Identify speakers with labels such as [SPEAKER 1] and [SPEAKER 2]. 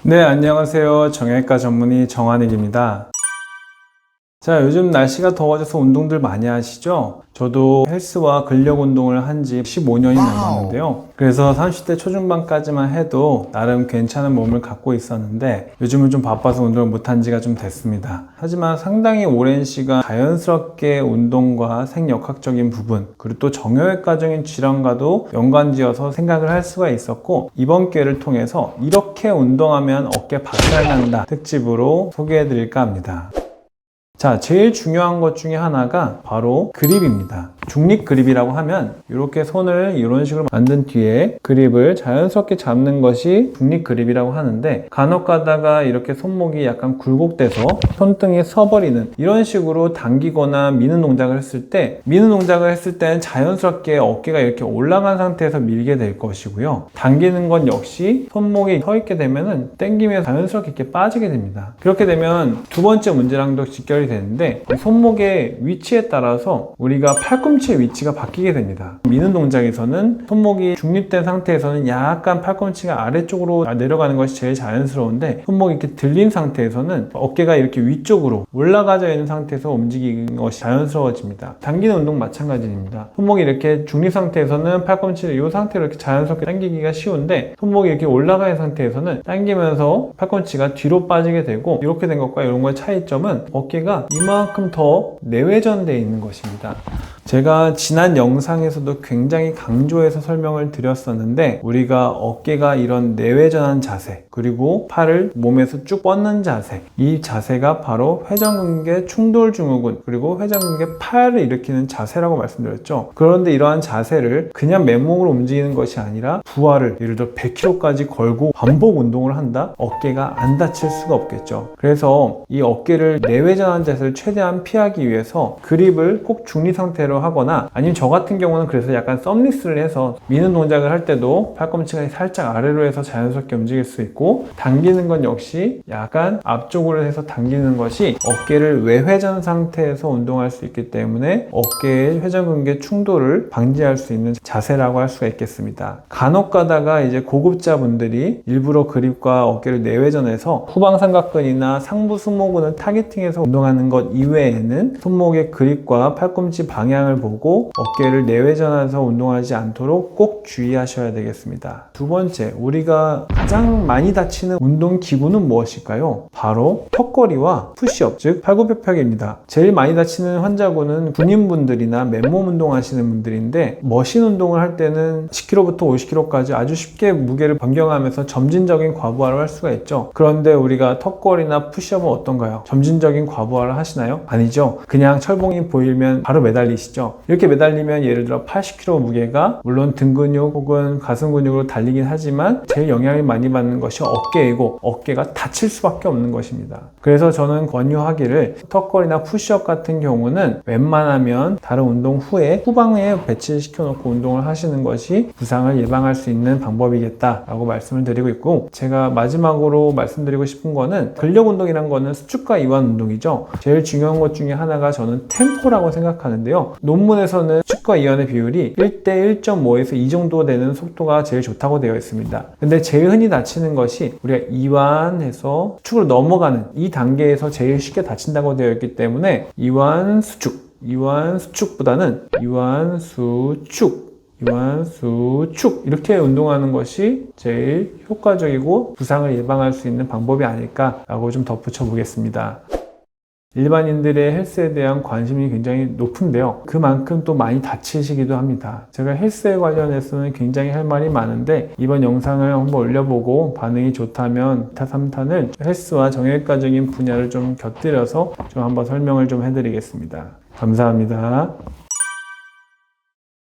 [SPEAKER 1] 네, 안녕하세요. 정형외과 전문의 정한익입니다. 자, 요즘 날씨가 더워져서 운동들 많이 하시죠? 저도 헬스와 근력 운동을 한 지 15년이 넘었는데요. 그래서 30대 초중반까지만 해도 나름 괜찮은 몸을 갖고 있었는데 요즘은 좀 바빠서 운동을 못한 지가 좀 됐습니다. 하지만 상당히 오랜 시간 자연스럽게 운동과 생역학적인 부분 그리고 또 정형외과적인 질환과도 연관지어서 생각을 할 수가 있었고, 이번 기회를 통해서 이렇게 운동하면 어깨 박살난다 특집으로 소개해 드릴까 합니다. 자, 제일 중요한 것 중에 하나가 바로 그립입니다. 중립 그립이라고 하면 이렇게 손을 이런 식으로 만든 뒤에 그립을 자연스럽게 잡는 것이 중립 그립이라고 하는데, 간혹 가다가 이렇게 손목이 약간 굴곡돼서 손등이 서버리는 이런 식으로 당기거나 미는 동작을 했을 때는 자연스럽게 어깨가 이렇게 올라간 상태에서 밀게 될 것이고요. 당기는 건 역시 손목이 서 있게 되면은 당기면서 자연스럽게 이렇게 빠지게 됩니다. 그렇게 되면 두 번째 문제랑도 직결이 되는데, 손목의 위치에 따라서 우리가 팔꿈치의 위치가 바뀌게 됩니다. 미는 동작에서는 손목이 중립된 상태에서는 약간 팔꿈치가 아래쪽으로 내려가는 것이 제일 자연스러운데, 손목이 이렇게 들린 상태에서는 어깨가 이렇게 위쪽으로 올라가져 있는 상태에서 움직이는 것이 자연스러워집니다. 당기는 운동 마찬가지입니다. 손목이 이렇게 중립 상태에서는 팔꿈치를 이 상태로 이렇게 자연스럽게 당기기가 쉬운데, 손목이 이렇게 올라가 있는 상태에서는 당기면서 팔꿈치가 뒤로 빠지게 되고, 이렇게 된 것과 이런 거의 차이점은 어깨가 이만큼 더 내외전되어 있는 것입니다. 제가 지난 영상에서도 굉장히 강조해서 설명을 드렸었는데, 우리가 어깨가 이런 내외전한 자세, 그리고 팔을 몸에서 쭉 뻗는 자세, 이 자세가 바로 회전근개 충돌증후군 그리고 회전근개 파열을 일으키는 자세라고 말씀드렸죠. 그런데 이러한 자세를 그냥 맨몸으로 움직이는 것이 아니라 부하를 예를 들어 100kg까지 걸고 반복 운동을 한다? 어깨가 안 다칠 수가 없겠죠. 그래서 이 어깨를 내외전한 자세를 최대한 피하기 위해서 그립을 꼭 중립 상태로 하거나, 아니면 저 같은 경우는 그래서 약간 썸리스를 해서 미는 동작을 할 때도 팔꿈치가 살짝 아래로 해서 자연스럽게 움직일 수 있고, 당기는 건 역시 약간 앞쪽으로 해서 당기는 것이 어깨를 외회전 상태에서 운동할 수 있기 때문에 어깨의 회전근개 충돌을 방지할 수 있는 자세라고 할 수가 있겠습니다. 간혹 가다가 이제 고급자분들이 일부러 그립과 어깨를 내외전해서 후방삼각근이나 상부 승모근을 타겟팅해서 운동하는 것 이외에는 손목의 그립과 팔꿈치 방향을 보고 어깨를 내외전해서 운동하지 않도록 꼭 주의하셔야 되겠습니다. 두 번째, 우리가 가장 많이 다치는 운동 기구는 무엇일까요? 바로 턱걸이와 푸시업, 즉 팔굽혀펴기입니다. 제일 많이 다치는 환자군은 군인분들이나 맨몸 운동하시는 분들인데, 머신 운동을 할 때는 10kg부터 50kg까지 아주 쉽게 무게를 변경하면서 점진적인 과부하를 할 수가 있죠. 그런데 우리가 턱걸이나 푸시업은 어떤가요? 점진적인 과부하를 하시나요? 아니죠. 그냥 철봉이 보이면 바로 매달리시죠. 이렇게 매달리면 예를 들어 80kg 무게가 물론 등 근육 혹은 가슴 근육으로 달리긴 하지만 제일 영향을 많이 받는 것이 어깨이고, 어깨가 다칠 수밖에 없는 것입니다. 그래서 저는 권유하기를 턱걸이나 푸시업 같은 경우는 웬만하면 다른 운동 후에 후방에 배치시켜 놓고 운동을 하시는 것이 부상을 예방할 수 있는 방법이겠다라고 말씀을 드리고 있고, 제가 마지막으로 말씀드리고 싶은 거는 근력 운동이란 거는 수축과 이완 운동이죠. 제일 중요한 것 중에 하나가 저는 템포라고 생각하는데요. 논문에서는 수축과 이완의 비율이 1대 1.5에서 2 정도 되는 속도가 제일 좋다고 되어 있습니다. 근데 제일 흔히 다치는 것이 우리가 이완해서 수축으로 넘어가는 이 단계에서 제일 쉽게 다친다고 되어 있기 때문에 이완 수축보다는 이완 수축 이렇게 운동하는 것이 제일 효과적이고 부상을 예방할 수 있는 방법이 아닐까라고 좀 덧붙여 보겠습니다. 일반인들의 헬스에 대한 관심이 굉장히 높은데요. 그만큼 또 많이 다치시기도 합니다. 제가 헬스에 관련해서는 굉장히 할 말이 많은데, 이번 영상을 한번 올려보고 반응이 좋다면 2타, 3탄을 헬스와 정형외과적인 분야를 좀 곁들여서 좀 한번 설명을 좀 해드리겠습니다. 감사합니다.